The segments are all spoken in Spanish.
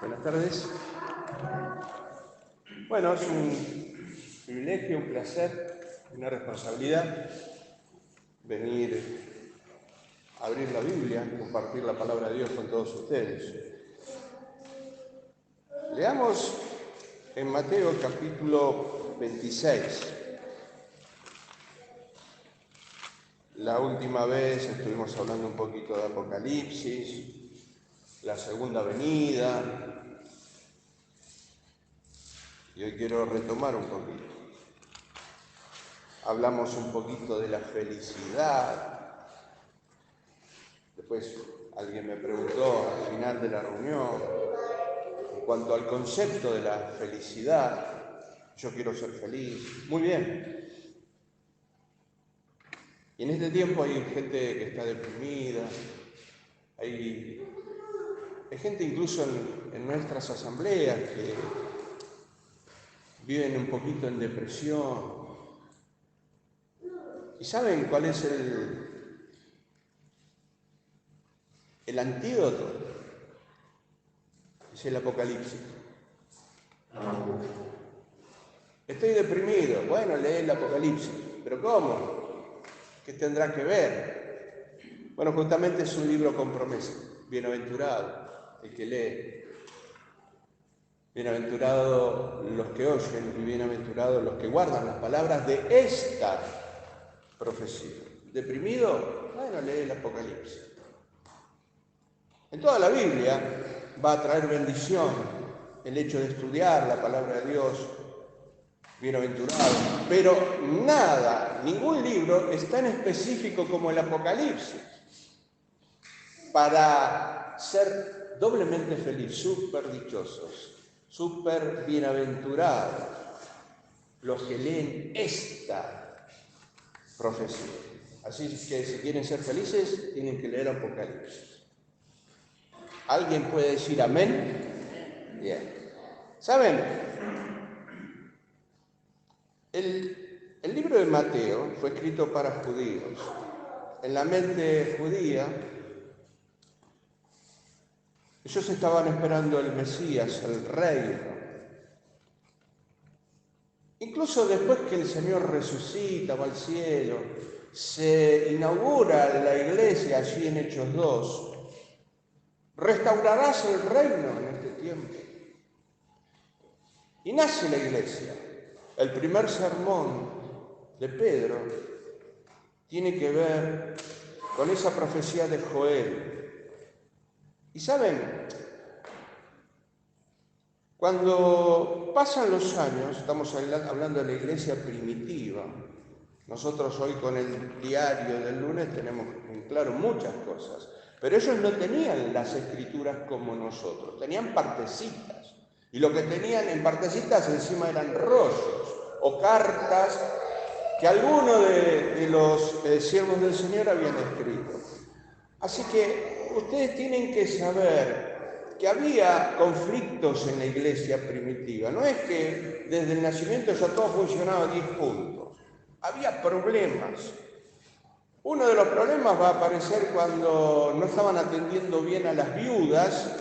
Buenas tardes. Bueno, es un privilegio, un placer, una responsabilidad venir a abrir la Biblia, compartir la palabra de Dios con todos ustedes. Leamos en Mateo capítulo 26. La última vez estuvimos hablando un poquito de Apocalipsis, la segunda venida, y hoy quiero retomar un poquito. Hablamos un poquito de la felicidad. Después alguien me preguntó al final de la reunión, en cuanto al concepto de la felicidad, yo quiero ser feliz. Muy bien. Y en este tiempo hay gente que está deprimida, hay gente incluso en nuestras asambleas que viven un poquito en depresión. ¿Y saben cuál es el antídoto? Es el Apocalipsis. Estoy deprimido. Bueno, lee el Apocalipsis. ¿Pero cómo? ¿Qué tendrá que ver? Bueno, justamente es un libro con promesa. Bienaventurado el que lee. Bienaventurados los que oyen y bienaventurados los que guardan las palabras de esta profecía. ¿Deprimido? Bueno, lee el Apocalipsis. En toda la Biblia va a traer bendición el hecho de estudiar la palabra de Dios, bienaventurado, pero nada, ningún libro es tan específico como el Apocalipsis para ser doblemente feliz, súper dichosos, súper bienaventurados los que leen esta profecía. Así que si quieren ser felices, tienen que leer Apocalipsis. ¿Alguien puede decir amén? Bien. ¿Saben? El libro de Mateo fue escrito para judíos. En la mente judía, ellos estaban esperando el Mesías, el Rey. Incluso después que el Señor resucita, va al cielo, se inaugura la iglesia allí en Hechos 2. Restaurarás el reino en este tiempo. Y nace la iglesia. El primer sermón de Pedro tiene que ver con esa profecía de Joel. Y saben, cuando pasan los años, estamos hablando de la iglesia primitiva, nosotros hoy con el diario del lunes tenemos en claro muchas cosas, pero ellos no tenían las escrituras como nosotros, tenían partecitas. Y lo que tenían en partecitas encima eran rollos o cartas que algunos de los siervos del Señor habían escrito. Así que ustedes tienen que saber que había conflictos en la iglesia primitiva. No es que desde el nacimiento ya todo funcionaba a 10 puntos. Había problemas. Uno de los problemas va a aparecer cuando no estaban atendiendo bien a las viudas,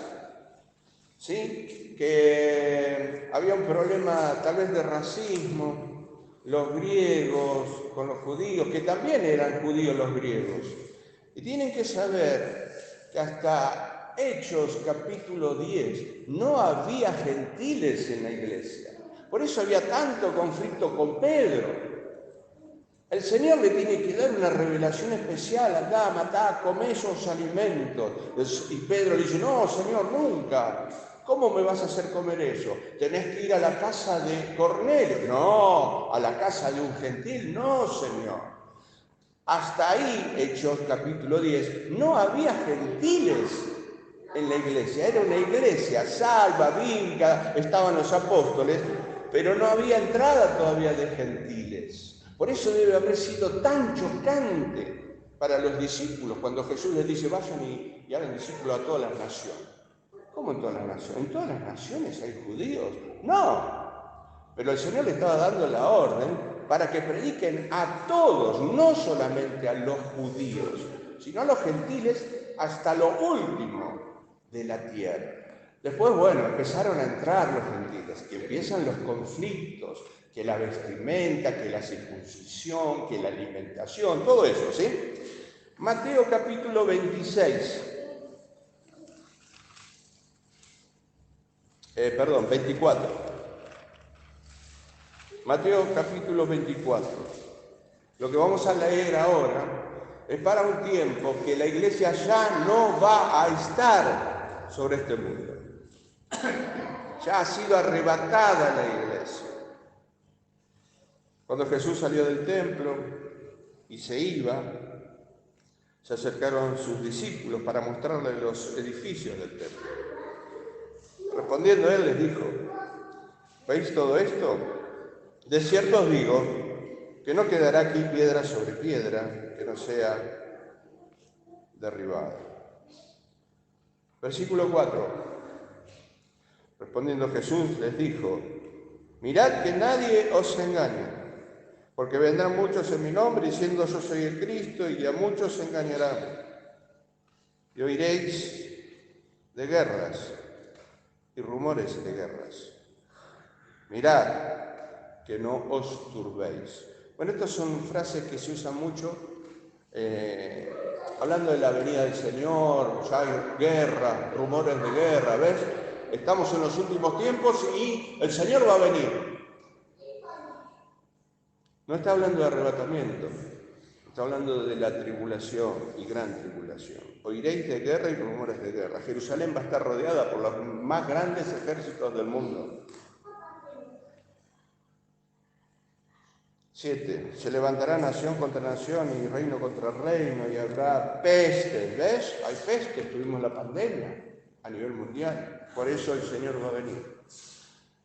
¿sí? Que había un problema tal vez de racismo, los griegos con los judíos, que también eran judíos los griegos. Y tienen que saber que hasta Hechos capítulo 10 no había gentiles en la iglesia. Por eso había tanto conflicto con Pedro. El Señor le tiene que dar una revelación especial, acá, matá, come esos alimentos. Y Pedro le dice, no, Señor, nunca. ¿Cómo me vas a hacer comer eso? ¿Tenés que ir a la casa de Cornelio? No, a la casa de un gentil, no, Señor. Hasta ahí, Hechos capítulo 10, no había gentiles en la iglesia. Era una iglesia salva, bíblica, estaban los apóstoles, pero no había entrada todavía de gentiles. Por eso debe haber sido tan chocante para los discípulos cuando Jesús les dice, vayan y hagan discípulos a todas las naciones. ¿Cómo en todas las naciones? ¿En todas las naciones hay judíos? No. Pero el Señor le estaba dando la orden para que prediquen a todos, no solamente a los judíos, sino a los gentiles hasta lo último de la tierra. Después, bueno, empezaron a entrar los gentiles, que empiezan los conflictos, que la vestimenta, que la circuncisión, que la alimentación, todo eso, ¿sí? Mateo capítulo 26. 24. Mateo capítulo 24. Lo que vamos a leer ahora es para un tiempo que la iglesia ya no va a estar sobre este mundo. Ya ha sido arrebatada la iglesia. Cuando Jesús salió del templo y se iba, se acercaron sus discípulos para mostrarles los edificios del templo. Respondiendo él les dijo: ¿veis todo esto? De cierto os digo que no quedará aquí piedra sobre piedra que no sea derribada. Versículo 4. Respondiendo Jesús les dijo: mirad que nadie os engañe, porque vendrán muchos en mi nombre diciendo yo soy el Cristo, y a muchos se engañarán. Y oiréis de guerras y rumores de guerras. Mirad que no os turbéis. Bueno, estas son frases que se usan mucho hablando de la venida del Señor. Ya hay guerra, rumores de guerra, ¿ves? Estamos en los últimos tiempos y el Señor va a venir. No está hablando de arrebatamiento, está hablando de la tribulación y gran tribulación. Oiréis de guerra y rumores de guerra. Jerusalén va a estar rodeada por los más grandes ejércitos del mundo. 7. Se levantará nación contra nación y reino contra reino, y habrá pestes. ¿Ves? Hay pestes. Tuvimos la pandemia a nivel mundial. Por eso el Señor va a venir.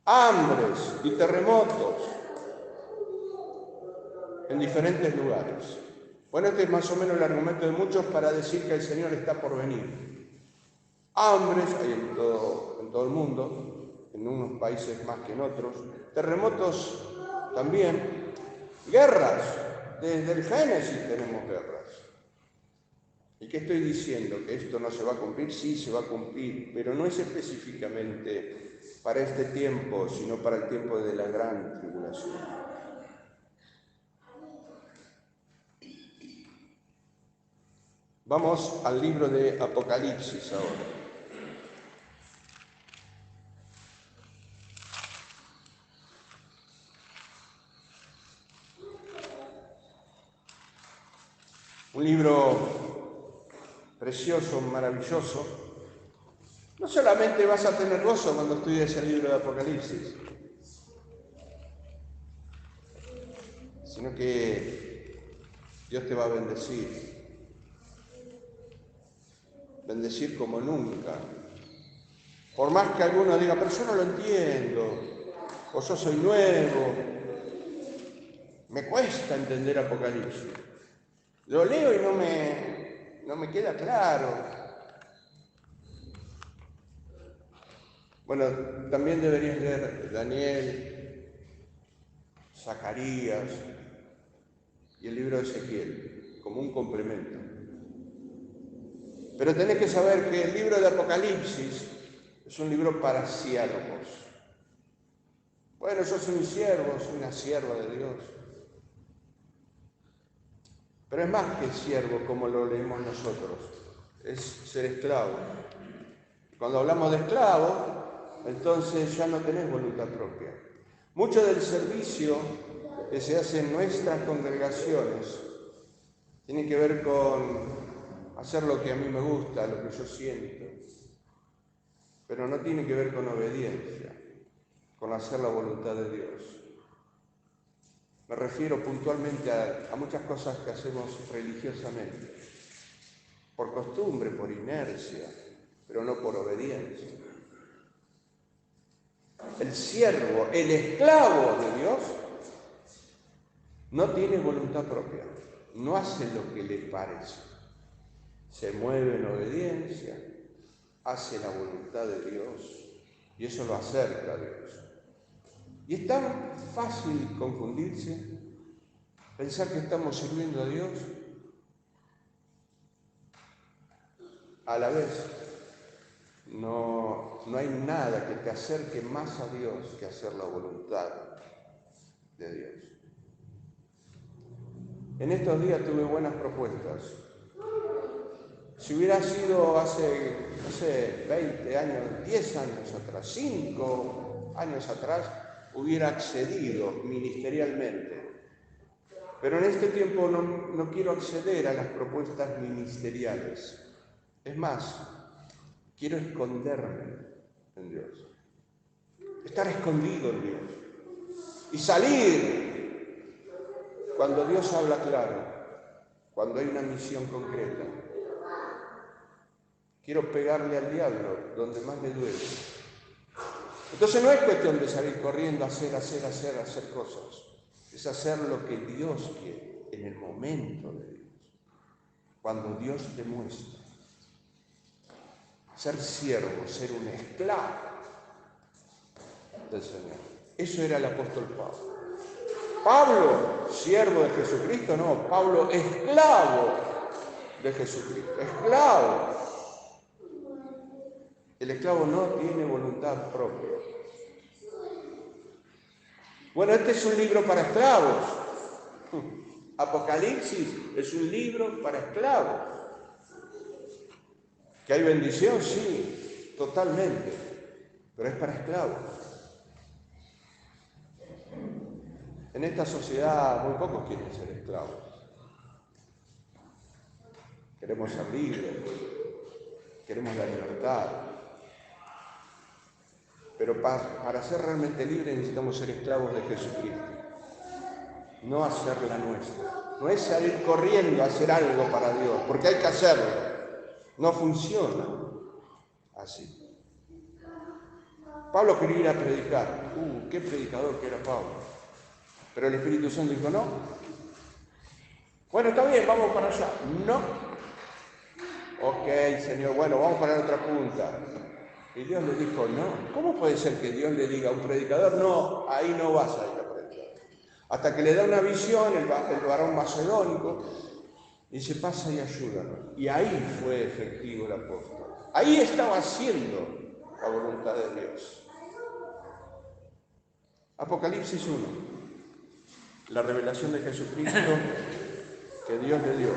Hambres y terremotos en diferentes lugares. Bueno, este es más o menos el argumento de muchos para decir que el Señor está por venir. Hambres hay en todo el mundo, en unos países más que en otros. Terremotos también. Guerras. Desde el Génesis tenemos guerras. ¿Y qué estoy diciendo? ¿Que esto no se va a cumplir? Sí, se va a cumplir, pero no es específicamente para este tiempo, sino para el tiempo de la gran tribulación. Vamos al libro de Apocalipsis ahora. Un libro precioso, maravilloso. No solamente vas a tener gozo cuando estudies el libro de Apocalipsis, sino que Dios te va a bendecir. Bendecir como nunca. Por más que alguno diga, pero yo no lo entiendo, o yo soy nuevo, me cuesta entender Apocalipsis. Lo leo y no me queda claro. Bueno, también deberías leer Daniel, Zacarías y el libro de Ezequiel como un complemento. Pero tenés que saber que el libro de Apocalipsis es un libro para siervos. Bueno, yo soy un siervo, soy una sierva de Dios. Pero es más que siervo como lo leemos nosotros, es ser esclavo. Cuando hablamos de esclavo, entonces ya no tenés voluntad propia. Mucho del servicio que se hace en nuestras congregaciones tiene que ver con hacer lo que a mí me gusta, lo que yo siento, pero no tiene que ver con obediencia, con hacer la voluntad de Dios. Me refiero puntualmente a muchas cosas que hacemos religiosamente, por costumbre, por inercia, pero no por obediencia. El siervo, el esclavo de Dios, no tiene voluntad propia, no hace lo que le parece. Se mueve en obediencia, hace la voluntad de Dios y eso lo acerca a Dios. Y es tan fácil confundirse, pensar que estamos sirviendo a Dios a la vez no hay nada que te acerque más a Dios que hacer la voluntad de Dios. En estos días tuve buenas propuestas. Si hubiera sido hace, no sé, 20 años, 10 años atrás, 5 años atrás, hubiera accedido ministerialmente. Pero en este tiempo no quiero acceder a las propuestas ministeriales. Es más, quiero esconderme en Dios. Estar escondido en Dios. Y salir cuando Dios habla claro, cuando hay una misión concreta. Quiero pegarle al diablo donde más le duele. Entonces no es cuestión de salir corriendo a hacer cosas. Es hacer lo que Dios quiere, en el momento de Dios. Cuando Dios te muestra. Ser siervo, ser un esclavo del Señor. Eso era el apóstol Pablo. Pablo, siervo de Jesucristo, no. Pablo, esclavo de Jesucristo. Esclavo. El esclavo no tiene voluntad propia. Bueno, este es un libro para esclavos. Apocalipsis es un libro para esclavos. ¿Que hay bendición? Sí, totalmente. Pero es para esclavos. En esta sociedad muy pocos quieren ser esclavos. Queremos ser libres. Queremos la libertad. Pero para ser realmente libres necesitamos ser esclavos de Jesucristo. No hacer la nuestra. No es salir corriendo a hacer algo para Dios, porque hay que hacerlo. No funciona así. Pablo quería ir a predicar. Qué predicador que era Pablo. Pero el Espíritu Santo dijo, no. Bueno, está bien, vamos para allá. No. Ok, Señor, bueno, vamos para la otra punta. Y Dios le dijo, no. ¿Cómo puede ser que Dios le diga a un predicador, no, ahí no vas a ir a predicar? Hasta que le da una visión, el varón macedónico, y se pasa y ayúdanos. Y ahí fue efectivo el apóstol. Ahí estaba haciendo la voluntad de Dios. Apocalipsis 1. La revelación de Jesucristo que Dios le dio.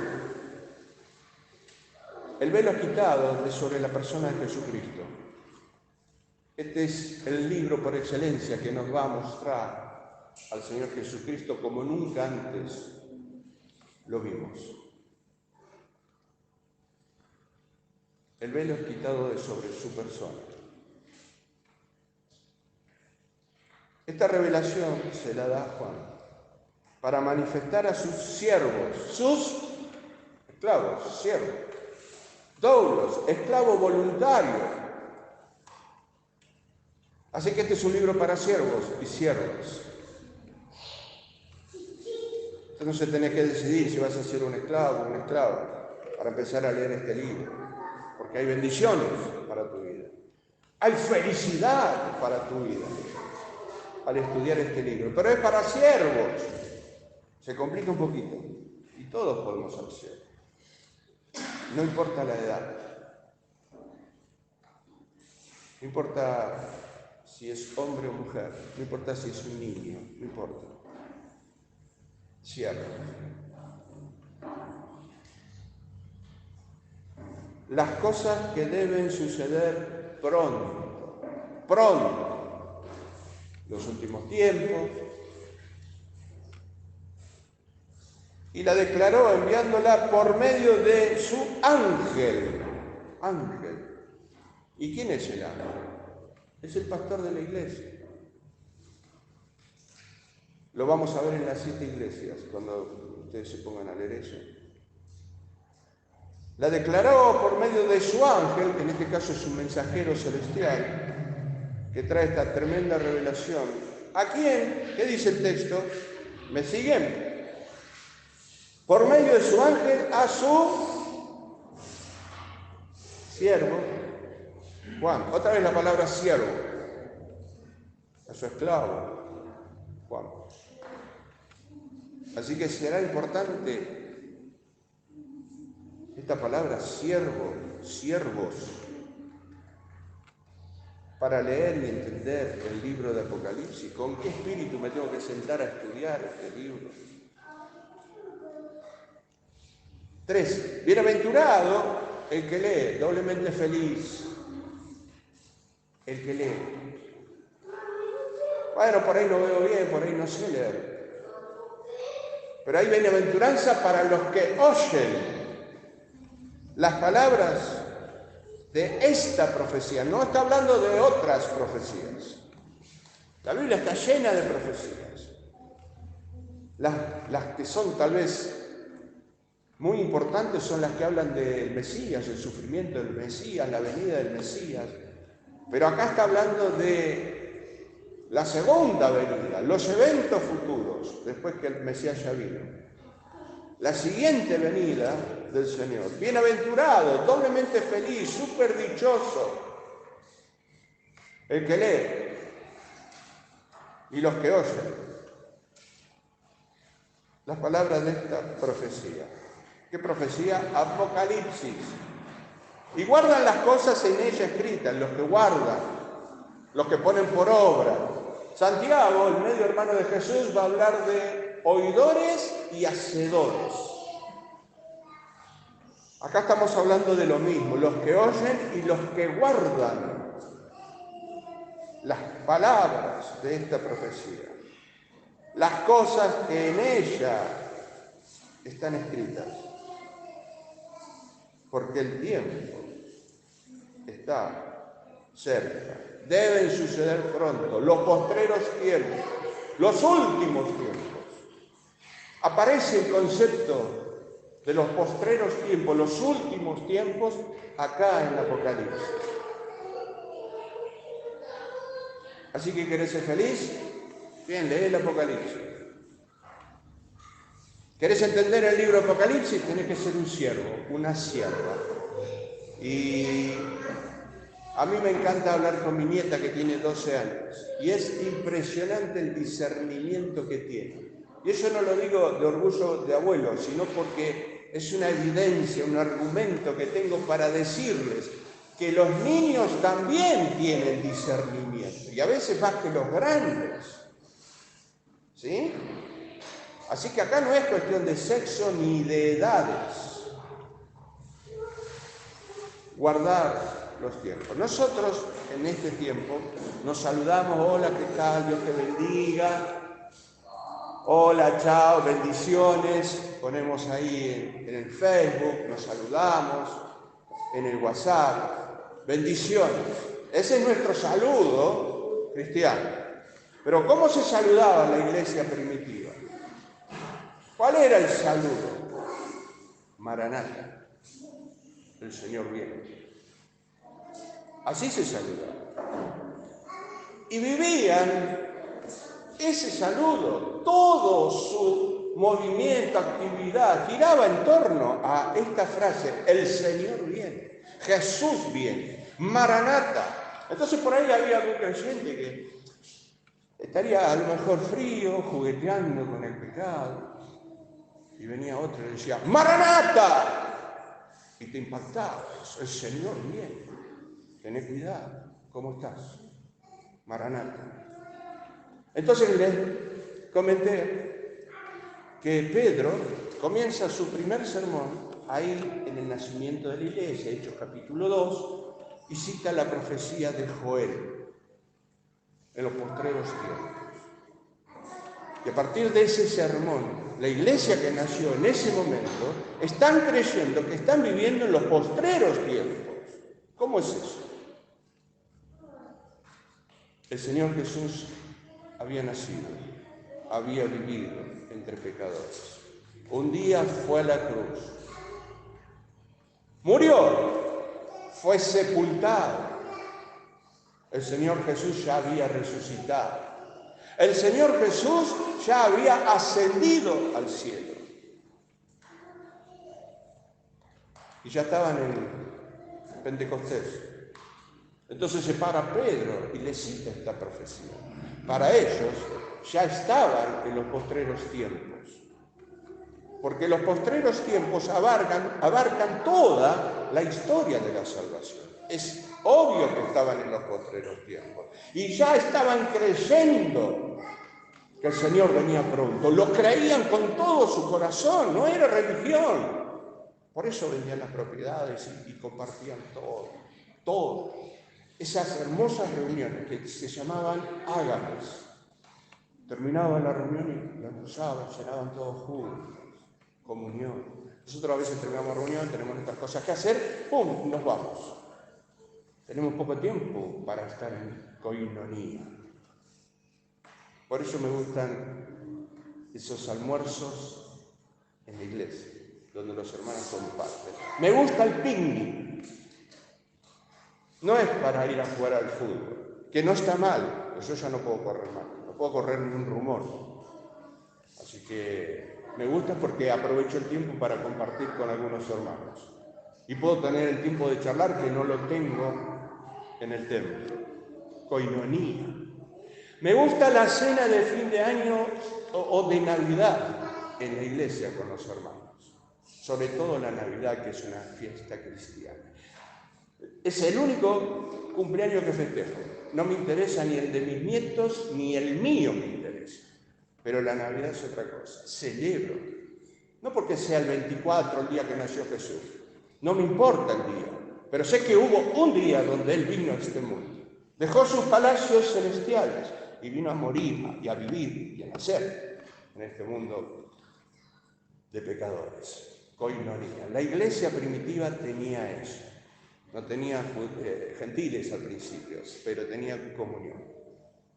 El velo quitado de sobre la persona de Jesucristo. Este es el libro por excelencia que nos va a mostrar al Señor Jesucristo como nunca antes lo vimos. El velo es quitado de sobre su persona. Esta revelación se la da Juan para manifestar a sus siervos, sus esclavos, siervos, doulos, esclavos voluntarios. Así que este es un libro para siervos y siervas. Entonces tenés que decidir si vas a ser un esclavo o una esclava para empezar a leer este libro. Porque hay bendiciones para tu vida. Hay felicidad para tu vida al estudiar este libro. Pero es para siervos. Se complica un poquito. Y todos podemos ser siervos. No importa la edad. No importa si es hombre o mujer. No importa si es un niño. No importa. Siervo. Las cosas que deben suceder pronto. Pronto. Los últimos tiempos. Y la declaró enviándola por medio de su ángel. Ángel. ¿Y quién es el ángel? Es el pastor de la iglesia. Lo vamos a ver en las 7 iglesias, cuando ustedes se pongan a leer eso. La declaró por medio de su ángel, que en este caso es un mensajero celestial, que trae esta tremenda revelación. ¿A quién? ¿Qué dice el texto? ¿Me siguen? Por medio de su ángel a su siervo Juan. Otra vez la palabra siervo. A su esclavo Juan. Así que será importante esta palabra siervo, siervos. para leer y entender el libro de Apocalipsis? ¿Con qué espíritu me tengo que sentar a estudiar este libro? 3. Bienaventurado el que lee, doblemente feliz el que lee. Bueno, por ahí no veo bien, por ahí no sé leer. Pero hay bienaventuranza para los que oyen las palabras de esta profecía. No está hablando de otras profecías. La Biblia está llena de profecías. Las que son tal vez muy importantes son las que hablan del Mesías, el sufrimiento del Mesías, la venida del Mesías. Pero acá está hablando de la segunda venida, los eventos futuros, después que el Mesías ya vino. La siguiente venida del Señor. Bienaventurado, doblemente feliz, súper dichoso, el que lee y los que oyen las palabras de esta profecía. ¿Qué profecía? Apocalipsis. Y guardan las cosas en ella escritas, los que guardan, los que ponen por obra. Santiago, el medio hermano de Jesús, va a hablar de oidores y hacedores. Acá estamos hablando de lo mismo, los que oyen y los que guardan las palabras de esta profecía. Las cosas que en ella están escritas. Porque el tiempo está cerca. Deben suceder pronto los postreros tiempos, los últimos tiempos. Aparece el concepto de los postreros tiempos, los últimos tiempos, acá en el Apocalipsis. Así que ¿querés ser feliz? Bien, lee el Apocalipsis. ¿Querés entender el libro Apocalipsis? Tenés que ser un siervo, una sierva. Y a mí me encanta hablar con mi nieta que tiene 12 años. Y es impresionante el discernimiento que tiene. Y eso no lo digo de orgullo de abuelo, sino porque es una evidencia, un argumento que tengo para decirles que los niños también tienen discernimiento. Y a veces más que los grandes. ¿Sí? Así que acá no es cuestión de sexo ni de edades. Guardar los tiempos. Nosotros en este tiempo nos saludamos, hola, ¿qué tal? Dios te bendiga. Hola, chao, bendiciones. Ponemos ahí en el Facebook, nos saludamos, en el WhatsApp, bendiciones. Ese es nuestro saludo cristiano. Pero ¿cómo se saludaba en la iglesia primitiva? ¿Cuál era el saludo? Maranata, el Señor viene. Así se saludaba. Y vivían ese saludo, todo su movimiento, actividad, giraba en torno a esta frase, el Señor viene, Jesús viene, Maranata. Entonces por ahí había algún creyente que estaría a lo mejor frío, jugueteando con el pecado. Y venía otro y le decía, ¡Maranata! Y te impactaba eso, el Señor viene. Tené cuidado, ¿cómo estás? Maranata. Entonces les comenté que Pedro comienza su primer sermón ahí en el nacimiento de la iglesia, Hechos capítulo 2, y cita la profecía de Joel en los postreros tiempos. Y a partir de ese sermón, la iglesia que nació en ese momento, están creyendo que están viviendo en los postreros tiempos. ¿Cómo es eso? El Señor Jesús había nacido, había vivido entre pecadores. Un día fue a la cruz. Murió, fue sepultado. El Señor Jesús ya había resucitado. El Señor Jesús ya había ascendido al cielo. Y ya estaban en Pentecostés. Entonces se para Pedro y le cita esta profecía. Para ellos ya estaban en los postreros tiempos. porque los postreros tiempos abarcan toda la historia de la salvación. Es obvio que estaban en los postreros tiempos y ya estaban creyendo que el Señor venía pronto. Lo creían con todo su corazón, no era religión. Por eso vendían las propiedades y compartían todo. Esas hermosas reuniones que se llamaban ágames. Terminaban la reunión y la almorzaban, cenaban todos juntos. Comunión. Nosotros a veces terminamos reunión, tenemos nuestras cosas que hacer, ¡pum!, nos vamos. Tenemos poco tiempo para estar en koinonía. Por eso me gustan esos almuerzos en la iglesia, donde los hermanos comparten. Me gusta el picnic. No es para ir a jugar al fútbol, que no está mal, pero yo ya no puedo correr más, no puedo correr ni un rumor. Así que me gusta porque aprovecho el tiempo para compartir con algunos hermanos. Y puedo tener el tiempo de charlar, que no lo tengo en el templo. Koinonía. Me gusta la cena de fin de año o de Navidad en la iglesia con los hermanos. Sobre todo la Navidad, que es una fiesta cristiana. Es el único cumpleaños que festejo. No me interesa ni el de mis nietos, ni el mío me interesa. Pero la Navidad es otra cosa. Celebro. No porque sea el 24, el día que nació Jesús. No me importa el día. Pero sé que hubo un día donde Él vino a este mundo. Dejó sus palacios celestiales y vino a morir y a vivir y a nacer en este mundo de pecadores. Koinonía. La iglesia primitiva tenía eso. No tenía gentiles al principio, pero tenía comunión.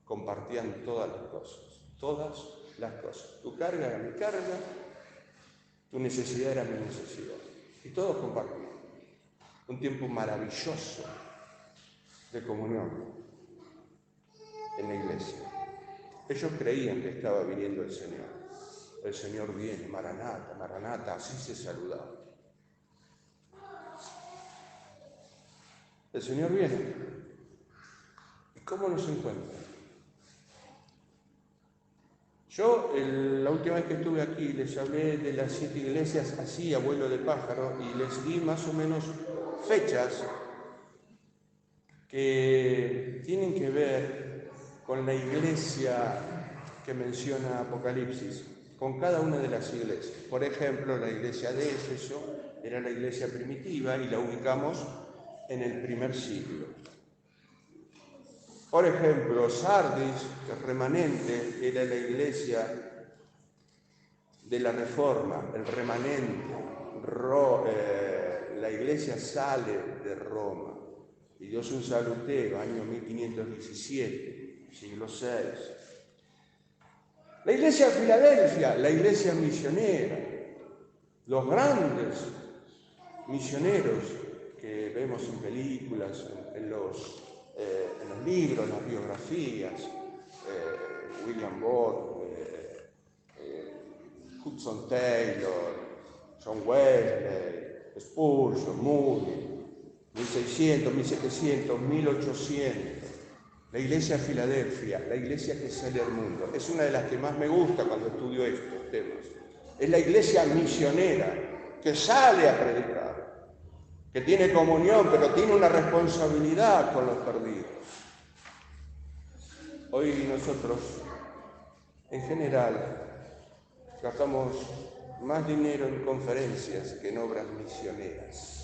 Compartían todas las cosas. Todas las cosas. Tu carga era mi carga, tu necesidad era mi necesidad. Y todos compartían. Un tiempo maravilloso de comunión en la iglesia. Ellos creían que estaba viniendo el Señor. El Señor viene, Maranata, Maranata, así se saludaba. El Señor viene. ¿Y cómo nos encuentra? Yo, la última vez que estuve aquí, les hablé de las 7 iglesias así, a vuelo de pájaro, y les di más o menos fechas que tienen que ver con la iglesia que menciona Apocalipsis, con cada una de las iglesias. Por ejemplo, la iglesia de Éfeso era la iglesia primitiva y la ubicamos en el primer siglo. Por ejemplo, Sardis, el remanente, era la iglesia de la Reforma, el remanente. La iglesia sale de Roma y dio un saluteo, año 1517, siglo VI. La iglesia de Filadelfia, la iglesia misionera, los grandes misioneros que vemos en películas, en los libros, en las biografías, William Booth, Hudson Taylor, John Wesley, Spurgeon, Moody, 1600, 1700, 1800. La iglesia de Filadelfia, la iglesia que sale al mundo, es una de las que más me gusta cuando estudio estos temas. Es la iglesia misionera que sale a predicar, que tiene comunión, pero tiene una responsabilidad con los perdidos. Hoy nosotros, en general, gastamos más dinero en conferencias que en obras misioneras.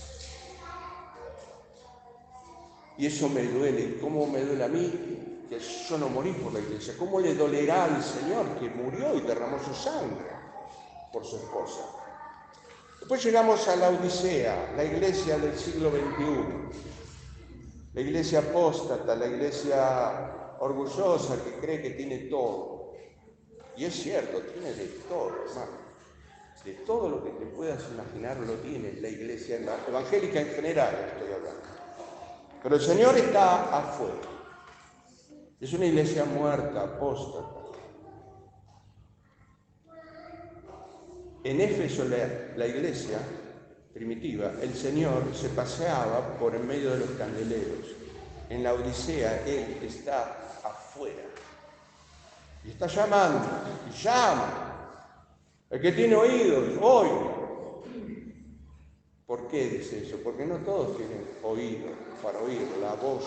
Y eso me duele. ¿Y cómo me duele a mí? Que yo no morí por la iglesia. ¿Cómo le dolerá al Señor que murió y derramó su sangre por su esposa? Después llegamos a la Odisea, la iglesia del siglo XXI. La iglesia apóstata, la iglesia orgullosa que cree que tiene todo. Y es cierto, tiene de todo, hermano. De todo lo que te puedas imaginar lo tiene la iglesia evangélica en general, estoy hablando. Pero el Señor está afuera. Es una iglesia muerta, apóstata. En Éfeso, la iglesia primitiva, el Señor se paseaba por en medio de los candeleros. En la Odisea, Él está afuera. Y está llamando, y llama. El que tiene oídos, oiga. ¿Por qué dice eso? Porque no todos tienen oído para oír la voz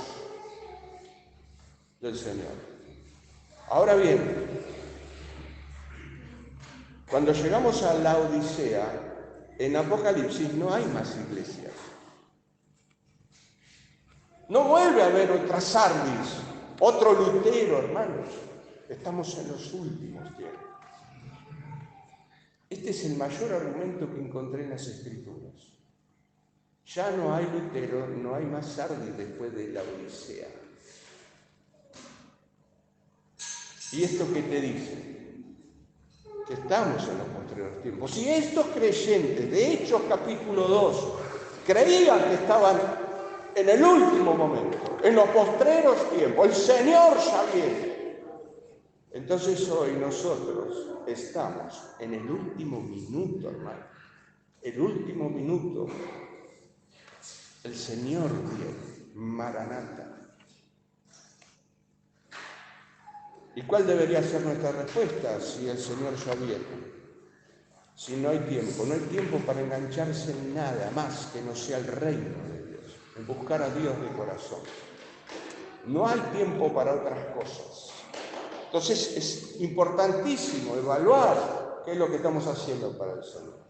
del Señor. Ahora bien, cuando llegamos a la Odisea, en Apocalipsis no hay más iglesias. No vuelve a haber otra Sardis, otro Lutero, hermanos. Estamos en los últimos tiempos. Este es el mayor argumento que encontré en las Escrituras. Ya no hay Lutero, no hay más Sardis después de la Odisea. ¿Y esto qué te dice? Que estamos en los postreros tiempos. Si estos creyentes de Hechos capítulo 2 creían que estaban en el último momento, en los postreros tiempos, el Señor ya viene, entonces hoy nosotros estamos en el último minuto, hermano. El último minuto. El Señor viene, Maranata. ¿Y cuál debería ser nuestra respuesta si el Señor ya viene? Si no hay tiempo, no hay tiempo para engancharse en nada más que no sea el reino de Dios, en buscar a Dios de corazón. No hay tiempo para otras cosas. Entonces es importantísimo evaluar qué es lo que estamos haciendo para el Señor.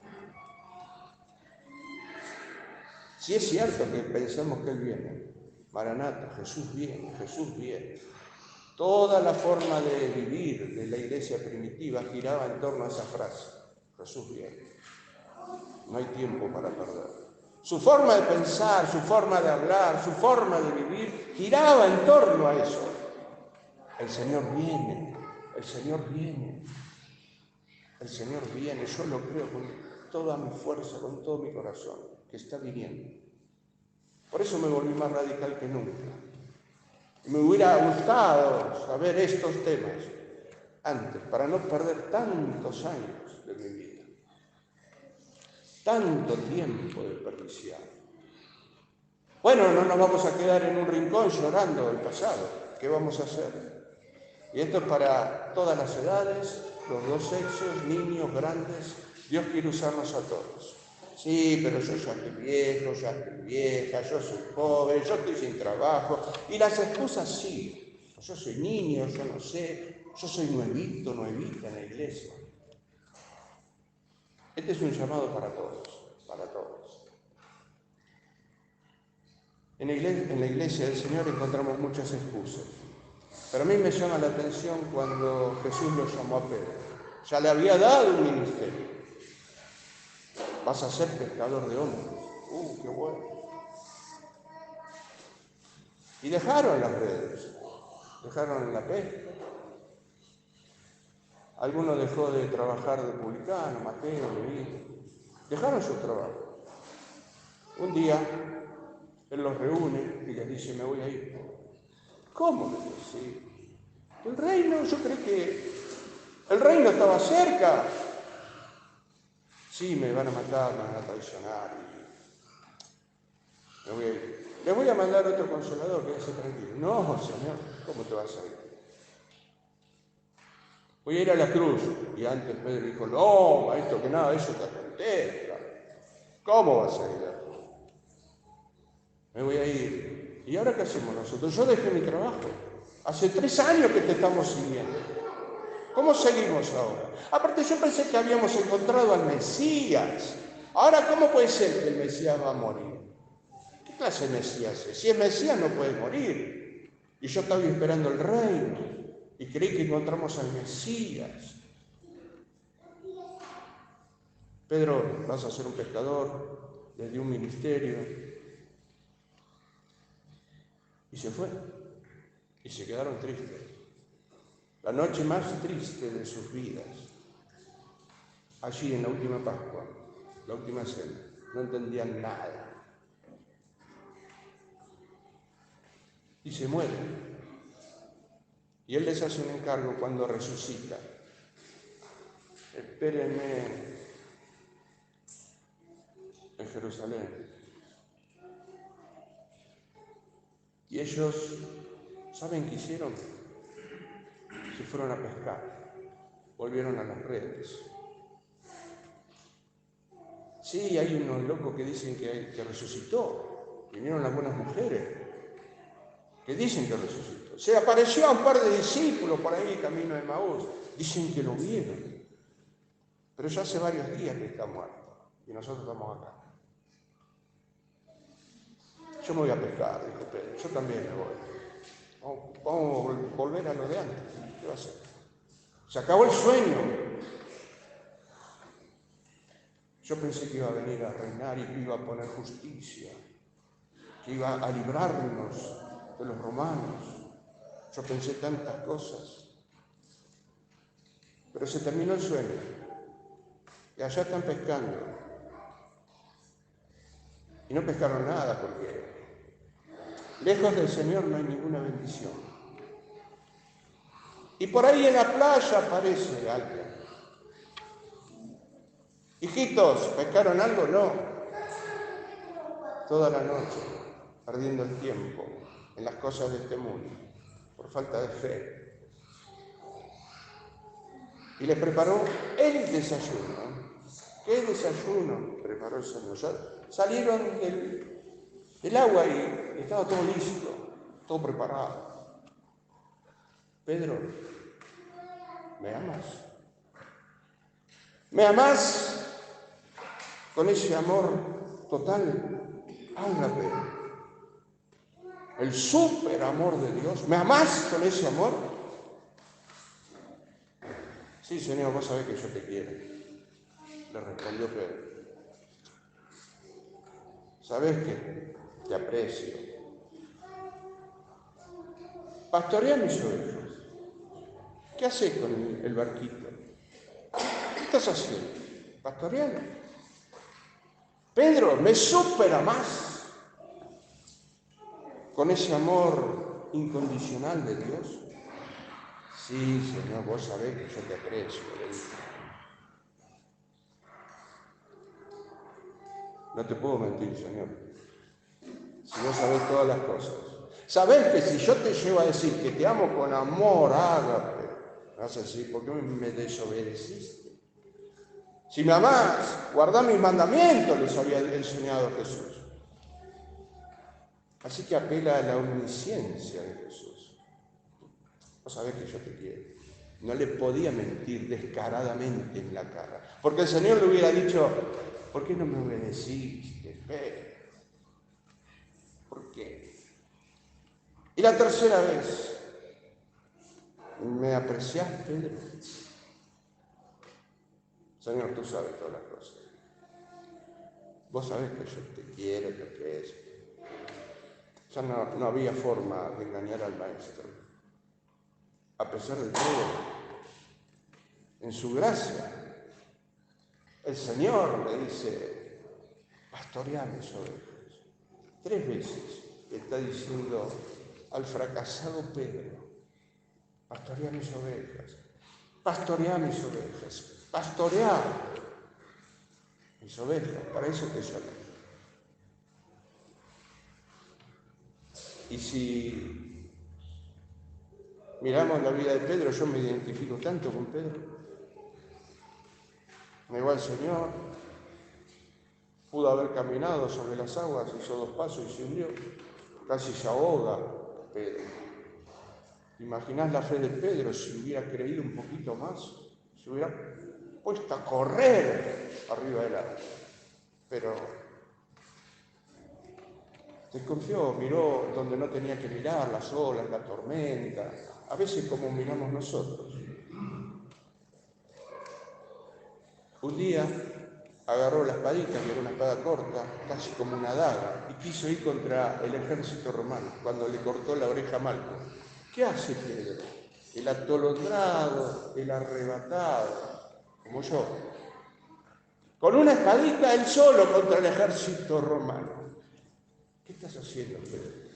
Si es cierto que pensamos que Él viene, Maranata, Jesús viene, Jesús viene. Toda la forma de vivir de la iglesia primitiva giraba en torno a esa frase, Jesús viene. No hay tiempo para perder. Su forma de pensar, su forma de hablar, su forma de vivir giraba en torno a eso. El Señor viene, el Señor viene, el Señor viene. Yo lo creo con toda mi fuerza, con todo mi corazón, que está viniendo. Por eso me volví más radical que nunca. Me hubiera gustado saber estos temas antes, para no perder tantos años de mi vida. Tanto tiempo desperdiciado. Bueno, no nos vamos a quedar en un rincón llorando del pasado. ¿Qué vamos a hacer? Y esto es para todas las edades, los dos sexos, niños, grandes. Dios quiere usarnos a todos. Sí, pero yo ya estoy viejo, ya estoy vieja, yo soy joven, yo estoy sin trabajo. Y las excusas sí. Yo soy niño, yo no sé, yo soy nuevita en la iglesia. Este es un llamado para todos, para todos. En la iglesia del Señor encontramos muchas excusas. Pero a mí me llama la atención cuando Jesús lo llamó a Pedro. Ya le había dado un ministerio. Vas a ser pescador de hombres. Qué bueno. Y dejaron las redes, dejaron la pesca. Alguno dejó de trabajar de publicano, Mateo, Leví. Dejaron su trabajo. Un día, Él los reúne y les dice, me voy a ir. ¿Cómo? Sí. El reino, yo creo que el reino estaba cerca. Sí, me van a matar, me van a traicionar. Me voy a ir. Les voy a mandar otro consolador, quédese tranquilo. No, Señor, ¿cómo te vas a ir? Voy a ir a la cruz. Y antes Pedro dijo, no, maestro, que nada de eso te acontezca. ¿Cómo vas a ir? Me voy a ir. ¿Y ahora qué hacemos nosotros? Yo dejé mi trabajo. Hace 3 años que te estamos siguiendo. ¿Cómo seguimos ahora? Aparte yo pensé que habíamos encontrado al Mesías. Ahora, ¿cómo puede ser que el Mesías va a morir? ¿Qué clase de Mesías es? Si es Mesías no puede morir. Y yo estaba esperando el reino y creí que encontramos al Mesías. Pedro, vas a ser un pescador, le dio un ministerio y se fue. Y se quedaron tristes. La noche más triste de sus vidas. Allí en la última Pascua, la última cena, no entendían nada. Y se mueren. Y Él les hace un encargo cuando resucita. Espérenme en Jerusalén. Y ellos, ¿saben qué hicieron? Se fueron a pescar. Volvieron a las redes. Sí, hay unos locos que dicen que resucitó. Vinieron las buenas mujeres que dicen que resucitó. Se apareció a un par de discípulos por ahí camino de Emaús. Dicen que lo vieron. Pero ya hace varios días que está muerto. Y nosotros estamos acá. Yo me voy a pescar, dijo Pedro. Yo también me voy. Vamos a volver a lo de antes. ¿Qué va a hacer? Se acabó el sueño. Yo pensé que iba a venir a reinar y que iba a poner justicia, que iba a librarnos de los romanos. Yo pensé tantas cosas. Pero se terminó el sueño. Y allá están pescando. Y no pescaron nada porque lejos del Señor no hay ninguna bendición. Y por ahí en la playa aparece alguien. Hijitos, ¿pescaron algo? No. Toda la noche, perdiendo el tiempo en las cosas de este mundo, por falta de fe. Y les preparó el desayuno. ¿Qué desayuno preparó el Señor? Salieron del agua y estaba todo listo, todo preparado. Pedro, ¿me amas? ¿Me amas? Con ese amor total, ágape. El súper amor de Dios. ¿Me amás con ese amor? Sí, Señor, vos sabés que yo te quiero. Le respondió Pedro. Sabés que te aprecio. Pastorea mis ovejas. ¿Qué haces con el barquito? ¿Qué estás haciendo? Pastoreando. Pedro, ¿me supera más con ese amor incondicional de Dios? Sí, Señor, vos sabés que yo te aprecio, le dije. No te puedo mentir, Señor, si no sabés todas las cosas. Sabés que si yo te llevo a decir que te amo con amor, ágape, vas a decir, ¿por qué me desobedeciste? Si me amás, guardá mis mandamientos, les había enseñado Jesús. Así que apela a la omnisciencia de Jesús. Vos sabés que yo te quiero. No le podía mentir descaradamente en la cara. Porque el Señor le hubiera dicho, ¿por qué no me obedeciste, Pedro? ¿Por qué? Y la tercera vez, ¿me apreciás, Pedro? Señor, tú sabes todas las cosas. Vos sabés que yo te quiero, te aprecio. Ya no había forma de engañar al Maestro. A pesar de todo, en su gracia, el Señor le dice, pastorea mis ovejas. 3 veces le está diciendo al fracasado Pedro, pastorea mis ovejas, pastorea mis ovejas, pastorea mis ovejas, para eso te llamé. Y si miramos la vida de Pedro, yo me identifico tanto con Pedro. Negó al Señor, pudo haber caminado sobre las aguas, hizo 2 pasos y se hundió. Casi se ahoga Pedro. ¿Imaginás la fe de Pedro si hubiera creído un poquito más? Se hubiera puesto a correr arriba del agua. Pero desconfió, miró donde no tenía que mirar, las olas, la tormenta, a veces como miramos nosotros. Un día agarró la espadita, que era una espada corta, casi como una daga, y quiso ir contra el ejército romano, cuando le cortó la oreja a Malco. ¿Qué hace Pedro? El atolondrado, el arrebatado, como yo. Con una espadita él solo contra el ejército romano. ¿Qué estás haciendo, Pedro?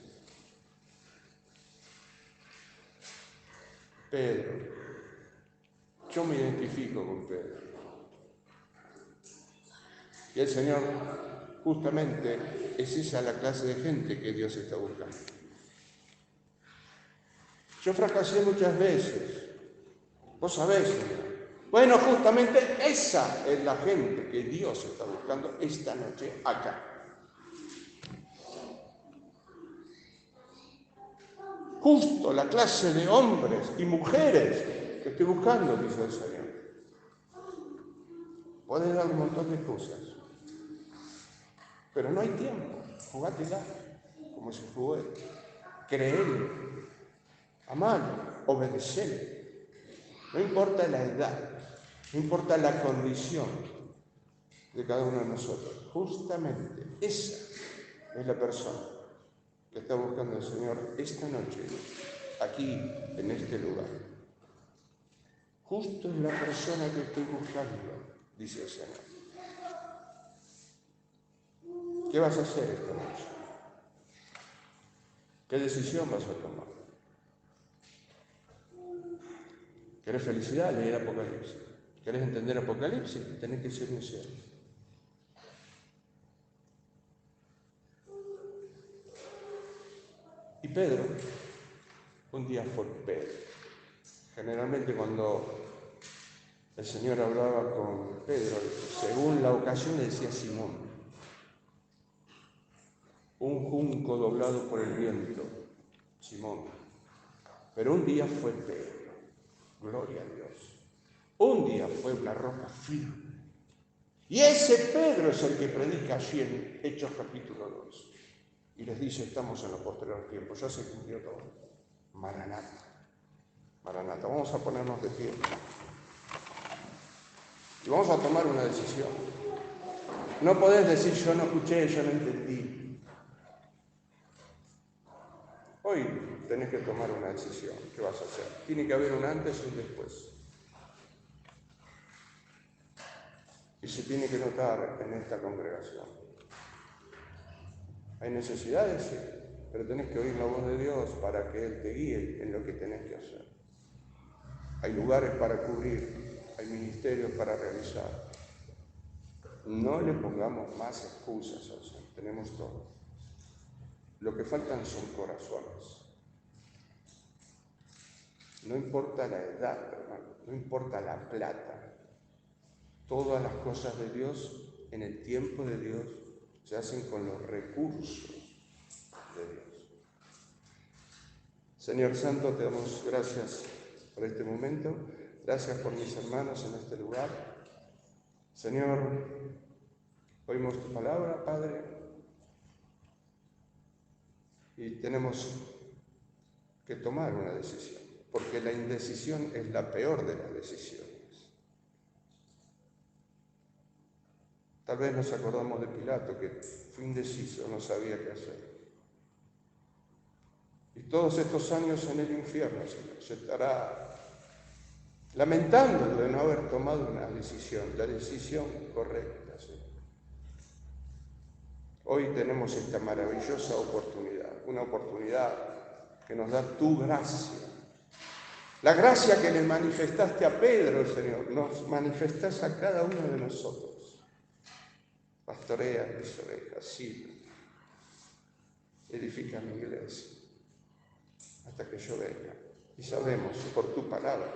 Pedro, yo me identifico con Pedro. Y el Señor, justamente, es esa la clase de gente que Dios está buscando. Yo fracasé muchas veces. Vos sabés, Señor. Bueno, justamente esa es la gente que Dios está buscando esta noche acá. Justo la clase de hombres y mujeres que estoy buscando, dice el Señor. Podés dar un montón de cosas, pero no hay tiempo. Jugátela como se jugó él. Creele, amalo, obedecele. No importa la edad, no importa la condición de cada uno de nosotros. Justamente esa es la persona que está buscando el Señor esta noche, aquí, en este lugar. Justo es la persona que estoy buscando, dice el Señor. ¿Qué vas a hacer esta noche? ¿Qué decisión vas a tomar? ¿Querés felicidad? Leer Apocalipsis. ¿Querés entender Apocalipsis? Tenés que ser sincero. Y Pedro, un día fue Pedro. Generalmente cuando el Señor hablaba con Pedro, según la ocasión le decía Simón. Un junco doblado por el viento, Simón. Pero un día fue Pedro, gloria a Dios. Un día fue una roca firme. Y ese Pedro es el que predica allí en Hechos capítulo 2. Y les dice, estamos en los posteriores tiempos, ya se cumplió todo. Maranata, Maranata. Vamos a ponernos de pie. Y vamos a tomar una decisión. No podés decir, yo no escuché, yo no entendí. Hoy tenés que tomar una decisión. ¿Qué vas a hacer? Tiene que haber un antes y un después. Y se tiene que notar en esta congregación. Hay necesidades, sí, pero tenés que oír la voz de Dios para que Él te guíe en lo que tenés que hacer. Hay lugares para cubrir, hay ministerios para realizar. No le pongamos más excusas al Señor, tenemos todo. Lo que faltan son corazones. No importa la edad, hermano, no importa la plata. Todas las cosas de Dios, en el tiempo de Dios, se hacen con los recursos de Dios. Señor Santo, te damos gracias por este momento. Gracias por mis hermanos en este lugar. Señor, oímos tu palabra, Padre, y tenemos que tomar una decisión, porque la indecisión es la peor de las decisiones. Tal vez nos acordamos de Pilato, que fue indeciso, no sabía qué hacer. Y todos estos años en el infierno, Señor, se estará lamentando de no haber tomado una decisión, la decisión correcta, Señor. Hoy tenemos esta maravillosa oportunidad, una oportunidad que nos da tu gracia. La gracia que le manifestaste a Pedro, Señor, nos manifestás a cada uno de nosotros. Pastorea mis ovejas, sí. Edifica mi iglesia hasta que yo venga. Y sabemos por tu palabra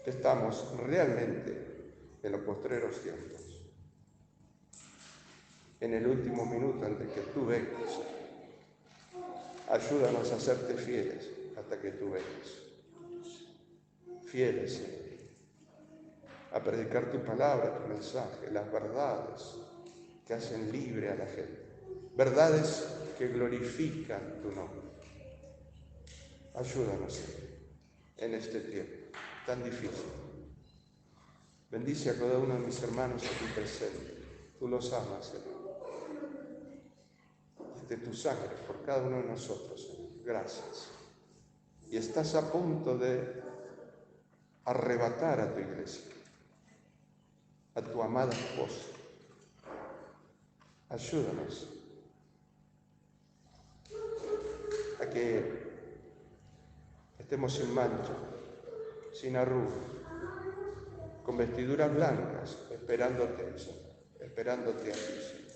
que estamos realmente en los postreros tiempos. En el último minuto antes que tú vengas. Ayúdanos a serte fieles hasta que tú vengas. Fieles, Señor, a predicar tu palabra, tu mensaje, las verdades que hacen libre a la gente. Verdades que glorifican tu nombre. Ayúdanos, Señor, en este tiempo tan difícil. Bendice a cada uno de mis hermanos aquí presentes. Tú los amas, Señor. De tu sangre por cada uno de nosotros, Señor. Gracias. Y estás a punto de arrebatar a tu iglesia, a tu amada esposa. Ayúdanos a que estemos sin mancha, sin arrugas, con vestiduras blancas, esperándote, Señor, esperándote a ti, Señor.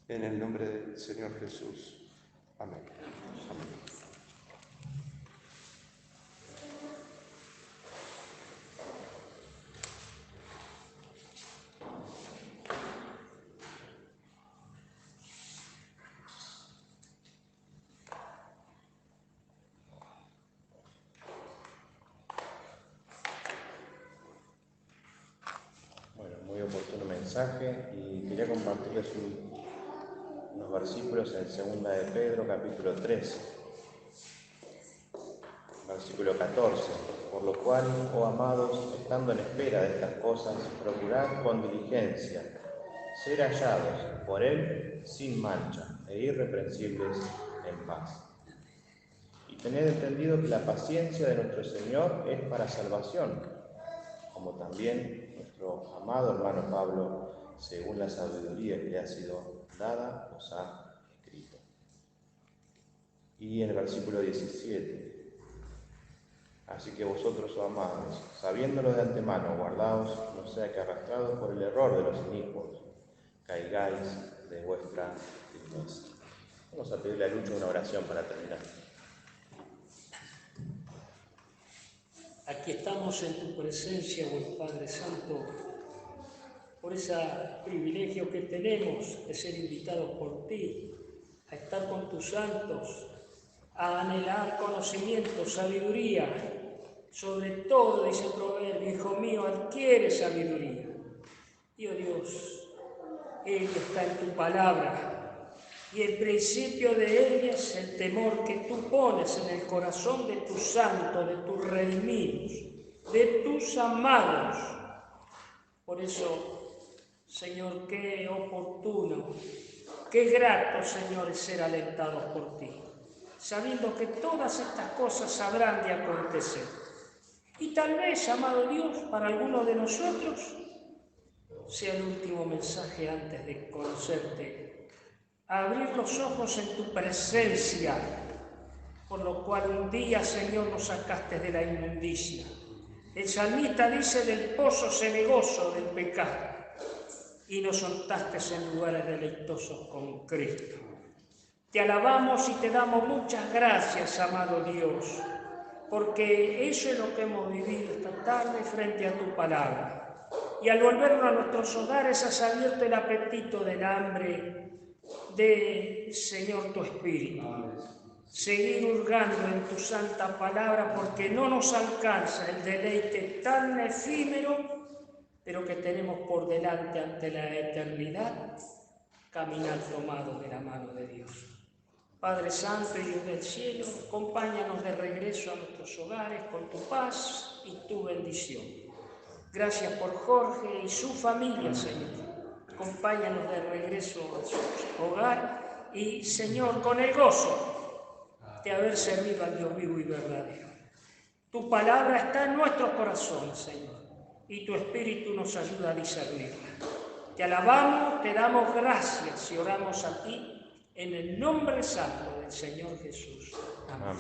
En el nombre del Señor Jesús. Amén. Amén. mensaje y quería compartirles unos versículos en 2 de Pedro, capítulo 3, versículo 14. Por lo cual, oh amados, estando en espera de estas cosas, procurad con diligencia ser hallados por Él sin mancha e irreprensibles en paz. Y tened entendido que la paciencia de nuestro Señor es para salvación, como también nuestro amado hermano Pablo, según la sabiduría que le ha sido dada, os ha escrito. Y en el versículo 17, así que vosotros, oh amados, sabiéndolo de antemano, guardaos, no sea que arrastrados por el error de los inicuos, caigáis de vuestra firmeza. Vamos a pedirle a Lucho una oración para terminar. Aquí estamos en tu presencia, buen Padre Santo, por ese privilegio que tenemos de ser invitados por ti, a estar con tus santos, a anhelar conocimiento, sabiduría. Sobre todo, dice el proverbio, hijo mío, adquiere sabiduría. Y oh Dios, ella está en tu palabra. Y el principio de ella es el temor que tú pones en el corazón de tus santos, de tus redimidos, de tus amados. Por eso, Señor, qué oportuno, qué grato, Señor, es ser alentados por ti, sabiendo que todas estas cosas habrán de acontecer. Y tal vez, amado Dios, para algunos de nosotros sea el último mensaje antes de conocerte. Abrir los ojos en tu presencia, por lo cual un día, Señor, nos sacaste de la inmundicia. El salmista dice: del pozo cenagoso del pecado, y nos soltaste en lugares deleitosos con Cristo. Te alabamos y te damos muchas gracias, amado Dios, porque eso es lo que hemos vivido esta tarde frente a tu palabra. Y al volvernos a nuestros hogares has abierto el apetito del hambre de, Señor, tu Espíritu. Seguir hurgando en tu santa palabra, porque no nos alcanza el deleite tan efímero, pero que tenemos por delante ante la eternidad, caminar tomado de la mano de Dios. Padre Santo y Dios del cielo, acompáñanos de regreso a nuestros hogares con tu paz y tu bendición. Gracias por Jorge y su familia, Señor. Acompáñanos de regreso a su hogar y, Señor, con el gozo de haber servido al Dios vivo y verdadero. Tu palabra está en nuestros corazones, Señor, y tu Espíritu nos ayuda a discernirla. Te alabamos, te damos gracias y oramos a ti en el nombre santo del Señor Jesús. Amén.